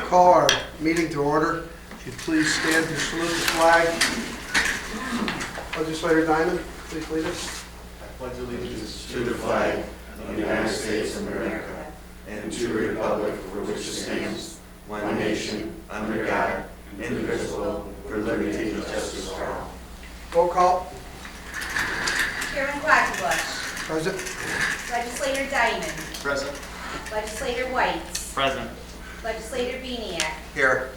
Call our meeting to order. If you'd please stand to salute the flag. Legislator Diamond, please lead us. I pledge allegiance to the flag of the United States of America and to the republic for which it stands, one nation, under God, indivisible, for liberty and justice for all. Roll call. Chairman Quackenbush. Present. Legislator Diamond. Present. Legislator Whites. Present. Legislator Beniak. Here.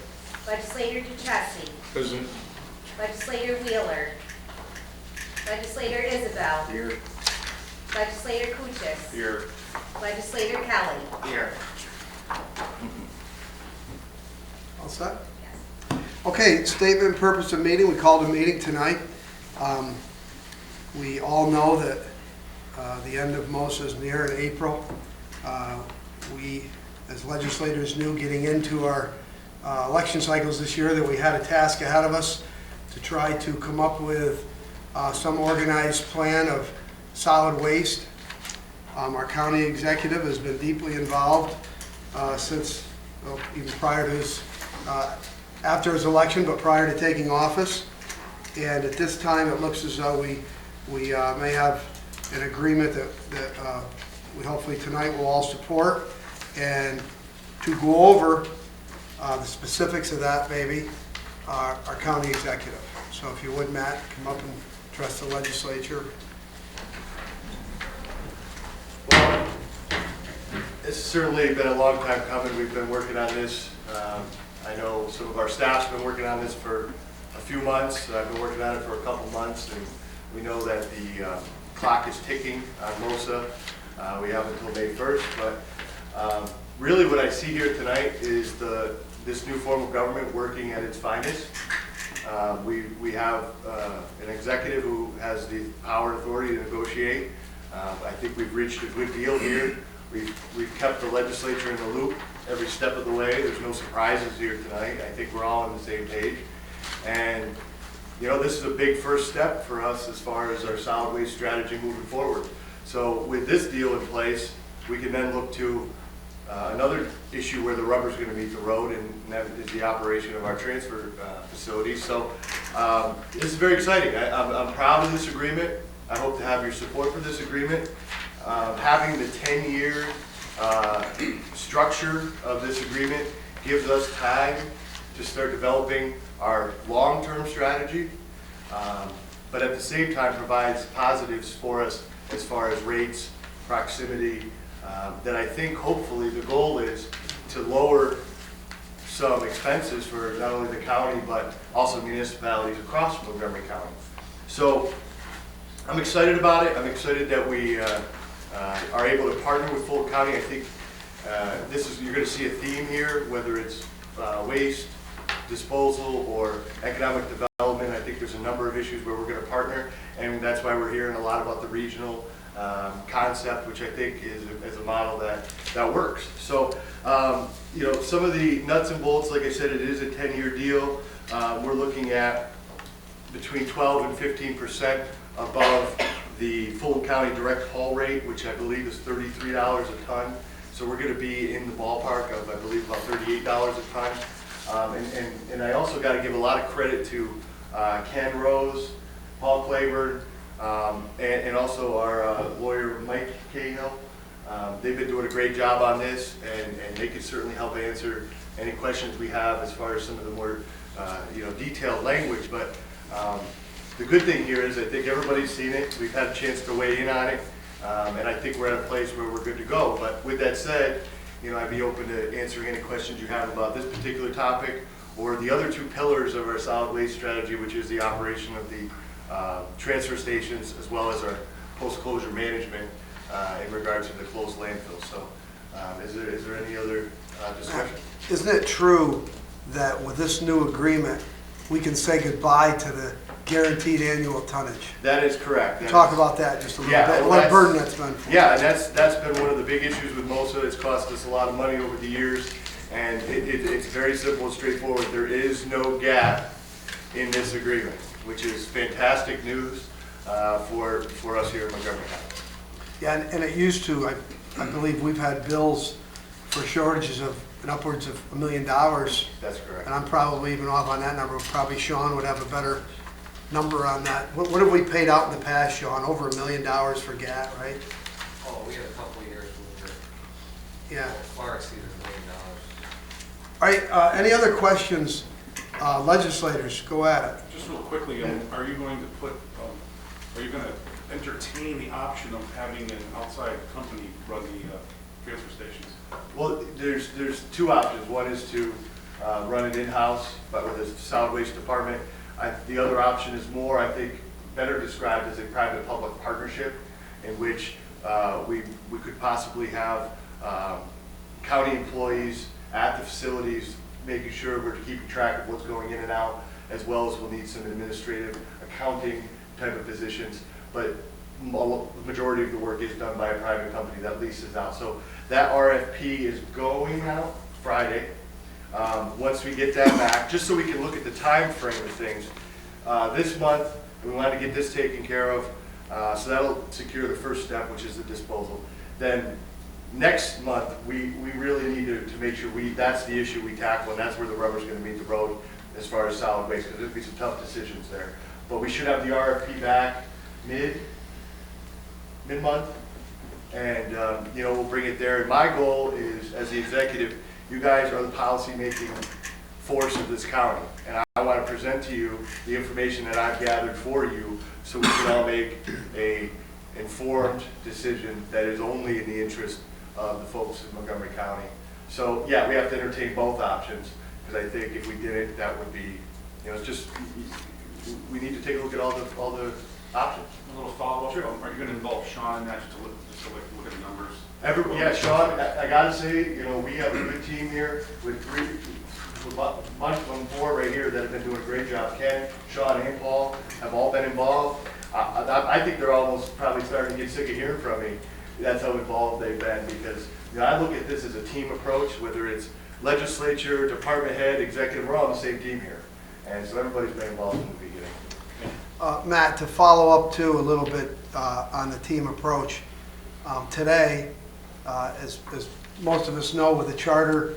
Legislator Duchessis. Present. Legislator Wheeler. Legislator Isabel. Here. Legislator Kuchis. Here. Legislator Kelly. Here. All set? Yes. Okay, statement and purpose of meeting. We called a meeting tonight. We all know that the end of MOSA is near in April. We, as legislators, knew getting into our election cycles this year that we had a task ahead of us to try to come up with some organized plan of solid waste. Our county executive has been deeply involved since, well, even prior to his, after his election, but prior to taking office. And at this time, it looks as though we may have an agreement that we hopefully tonight will all support. And to go over the specifics of that, maybe, our county executive. So if you would, Matt, come up and address the legislature. Well, it's certainly been a long time coming. We've been working on this. I know some of our staff's been working on this for a few months. I've been working on it for a couple months, and we know that the clock is ticking on MOSA. We have until May 1st, but really what I see here tonight is this new form of government working at its finest. We have an executive who has the power and authority to negotiate. I think we've reached a good deal here. We've kept the legislature in the loop every step of the way. There's no surprises here tonight. I think we're all on the same page. And you know, this is a big first step for us as far as our solid waste strategy moving forward. So with this deal in place, we can then look to another issue where the rubber's going to meet the road, and that is the operation of our transfer facility. So this is very exciting. I'm proud of this agreement. I hope to have your support for this agreement. Having the 10-year structure of this agreement gives us time to start developing our long-term strategy, but at the same time provides positives for us as far as rates, proximity, that I think hopefully the goal is to lower some expenses for not only the county but also municipalities across Montgomery County. So I'm excited about it. I'm excited that we are able to partner with Fulton County. I think you're going to see a theme here, whether it's waste, disposal, or economic development. I think there's a number of issues where we're going to partner, and that's why we're hearing a lot about the regional concept, which I think is a model that works. So, you know, some of the nuts and bolts, like I said, it is a 10-year deal. We're looking at between 12 and 15% above the Fulton County direct haul rate, which I believe is $33 a ton. So we're going to be in the ballpark of, I believe, about $38 a ton. And I also got to give a lot of credit to Ken Rose, Paul Claiborne, and also our lawyer Mike Cahill. They've been doing a great job on this, and they can certainly help answer any questions we have as far as some of the more detailed language. But the good thing here is I think everybody's seen it. We've had a chance to weigh in on it, and I think we're at a place where we're good to go. But with that said, you know, I'd be open to answering any questions you have about this particular topic or the other two pillars of our solid waste strategy, which is the operation of the transfer stations as well as our post-closure management in regards to the closed landfills. So is there any other discussion? Isn't it true that with this new agreement, we can say goodbye to the guaranteed annual tonnage? That is correct. Talk about that just a little bit. well, What a burden that's been for. Yeah, and that's been one of the big issues with MOSA. It's cost us a lot of money over the years, and it's very simple and straightforward. There is no gap in this agreement, which is fantastic news for us here in Montgomery County. Yeah, and it used to, I believe we've had bills for shortages of upwards of $1 million. And That's correct. I'm probably even off on that number. Probably Sean would have a better number on that. What have we paid out in the past, Sean? Over $1 million for GAT, right? Oh, we had a couple of years when we were Yeah. far exceeded $1 million. All right, any other questions? Legislators, go at it. Just real quickly, are you going to put, are you going to entertain the option of having an outside company run the transfer stations? Well, there's two options. One is to run it in-house, but with a solid waste department. The other option is more, I think, better described as a private-public partnership in which we could possibly have county employees at the facilities making sure we're keeping track of what's going in and out, as well as we'll need some administrative, accounting type of positions. But the majority of the work is done by a private company that leases out. So that RFP is going out Friday. Once we get that back, just so we can look at the time frame of things, this month, we want to get this taken care of, so that'll secure the first step, which is the disposal. Then next month, we really need to make sure that's the issue we tackle, and that's where the rubber's going to meet the road as far as solid waste, because there'll be some tough decisions there. But we should have the RFP back mid-month, and we'll bring it there. And my goal is, as the executive, you guys are the policy-making force of this county, and I want to present to you the information that I've gathered for you, so we can all make a informed decision that is only in the interest of the folks in Montgomery County. So yeah, we have to entertain both options, because I think if we didn't, that would be, it's just, we need to take a look at all the options. A little follow-up, Sure. are you going to involve Sean in that just to look at the numbers? Yeah, Sean, I gotta say, we have a good team here with four right here that have been doing a great job. Ken, Sean, and Paul have all been involved. I think they're almost probably starting to get sick of hearing from me. That's how involved they've been, because I look at this as a team approach, whether it's legislature, department head, executive, we're all on the same team here. And so everybody's been involved from the beginning. Matt, to follow up too a little bit on the team approach, today, as most of us know, with the charter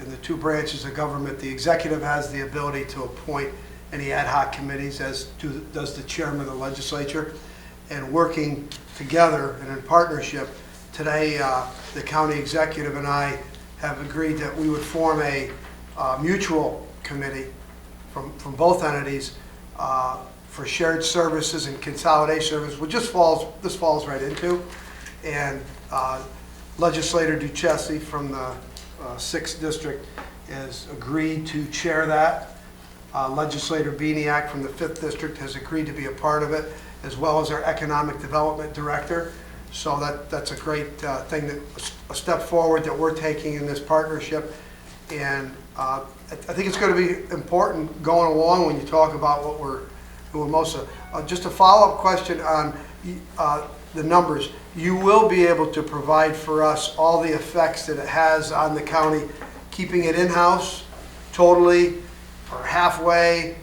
in the two branches of government, the executive has the ability to appoint any ad hoc committees, as does the chairman of the legislature. And working together and in partnership, today the county executive and I have agreed that we would form a mutual committee from both entities for shared services and consolidation services, which this falls right into. And Legislator Duchessis from the 6th District has agreed to chair that. Legislator Beniak from the 5th District has agreed to be a part of it, as well as our Economic Development Director. So that's a great thing, a step forward that we're taking in this partnership. And I think it's going to be important going along when you talk about what we're doing most of. Just a follow-up question on the numbers. You will be able to provide for us all the effects that it has on the county, keeping it in-house totally or halfway,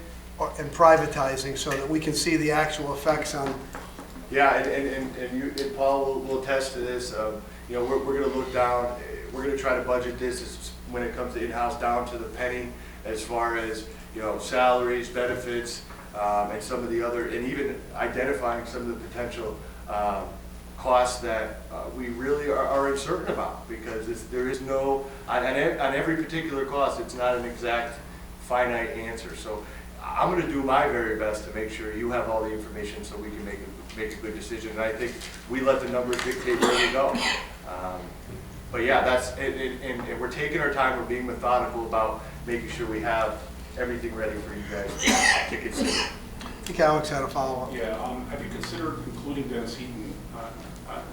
and privatizing, so that we can see the actual effects on. Yeah, and Paul will attest to this. We're going to look down. We're going to try to budget this when it comes to in-house down to the penny, as far as salaries, benefits, and some of the other, and even identifying some of the potential costs that we really are uncertain about, because there is no on every particular cost. It's not an exact finite answer. So I'm going to do my very best to make sure you have all the information so we can make a good decision. And I think we let the numbers dictate where we go. But yeah, and we're taking our time. We're being methodical about making sure we have everything ready for you guys to consider. I think Alex had a follow-up. Yeah, have you considered including Dennis Heaton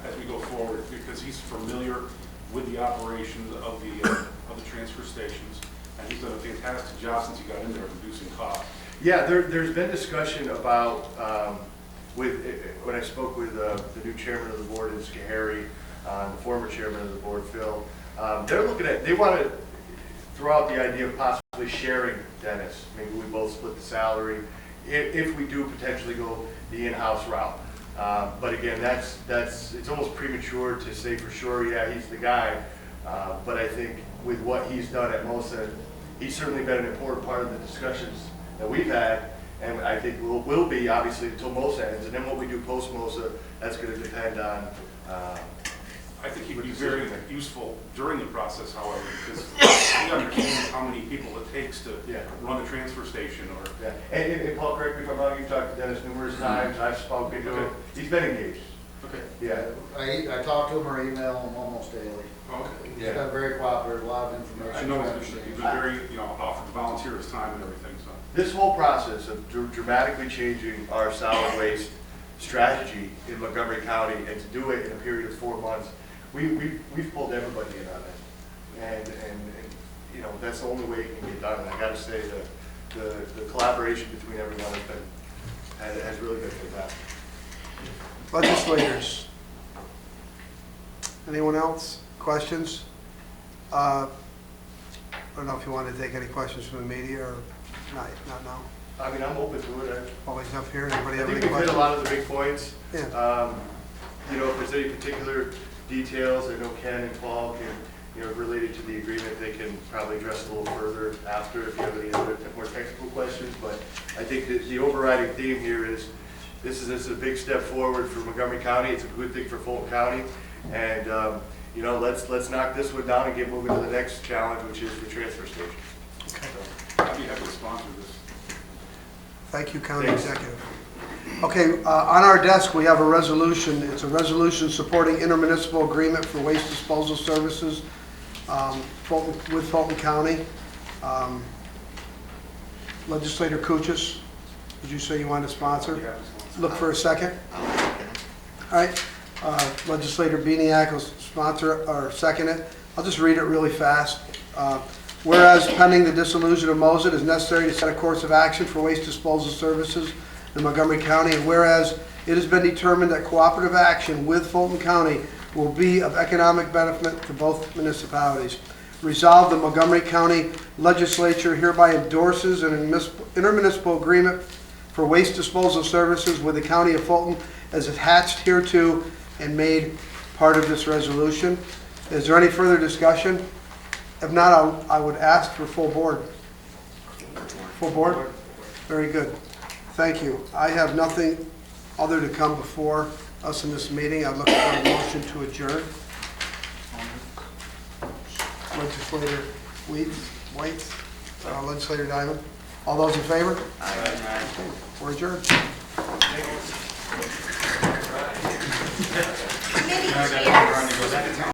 as we go forward, because he's familiar with the operations of the transfer stations, and he's done a fantastic job since he got in there reducing costs. Yeah, there's been discussion about, when I spoke with the new chairman of the board in Schoharie, the former chairman of the board, Phil, they want to throw out the idea of possibly sharing Dennis. Maybe we both split the salary if we do potentially go the in-house route. But again, it's almost premature to say for sure, yeah, he's the guy. But I think with what he's done at MOSA, he's certainly been an important part of the discussions that we've had, and I think will be, obviously, until MOSA ends. And then what we do post-MOSA, that's going to depend on I think he would be very useful during the process, however, because he understands how many people it takes to Yeah. run a transfer station or. Yeah, and Paul, correct me if I'm wrong, you've talked to Dennis numerous times, I've spoken to him, Okay. he's been engaged. Okay. Yeah, I talk to him or email him almost daily. Okay. He's been very cooperative, a lot of information. I know he's been very, offered to volunteer his time and everything, so. this whole process of dramatically changing our solid waste strategy in Montgomery County and to do it in a period of 4 months, we've pulled everybody in on it. And that's the only way it can get done. And I gotta say the collaboration between everyone has really been fantastic. Legislators. Anyone else? Questions? I don't know if you want to take any questions from the media or not now. I mean, I'm open to it. Always up here. Anybody I have think any we've hit a questions? lot of the big points. Yeah. If there's any particular details, I know Ken and Paul can, related to the agreement, they can probably address a little further after if you have any other more technical questions. But I think that the overriding theme here is this is a big step forward for Montgomery County. It's a good thing for Fulton County. And, let's knock this one down and get moving to the next challenge, which is the transfer station. I'd be happy to sponsor this. Thank you, County Thanks. Executive. Okay, on our desk, we have a resolution. It's a resolution supporting intermunicipal agreement for waste disposal services with Fulton County. Legislator Kuchis, did you say you wanted to sponsor? I'd be happy to sponsor. Look for a second. All right, Legislator Beniak will sponsor or second it. I'll just read it really fast. Whereas pending the dissolution of MOSA, it is necessary to set a course of action for waste disposal services in Montgomery County, and whereas it has been determined that cooperative action with Fulton County will be of economic benefit to both municipalities. Resolved, the Montgomery County Legislature hereby endorses an intermunicipal agreement for waste disposal services with the County of Fulton as attached hereto and made part of this resolution. Is there any further discussion? If not, I would ask for full board. Full board? Very good. Thank you. I have nothing other to come before us in this meeting. I'd look for a motion to adjourn. Legislator White, Legislator Diamond. All those in favor? Aye. Okay, we're adjourned. Committee chair.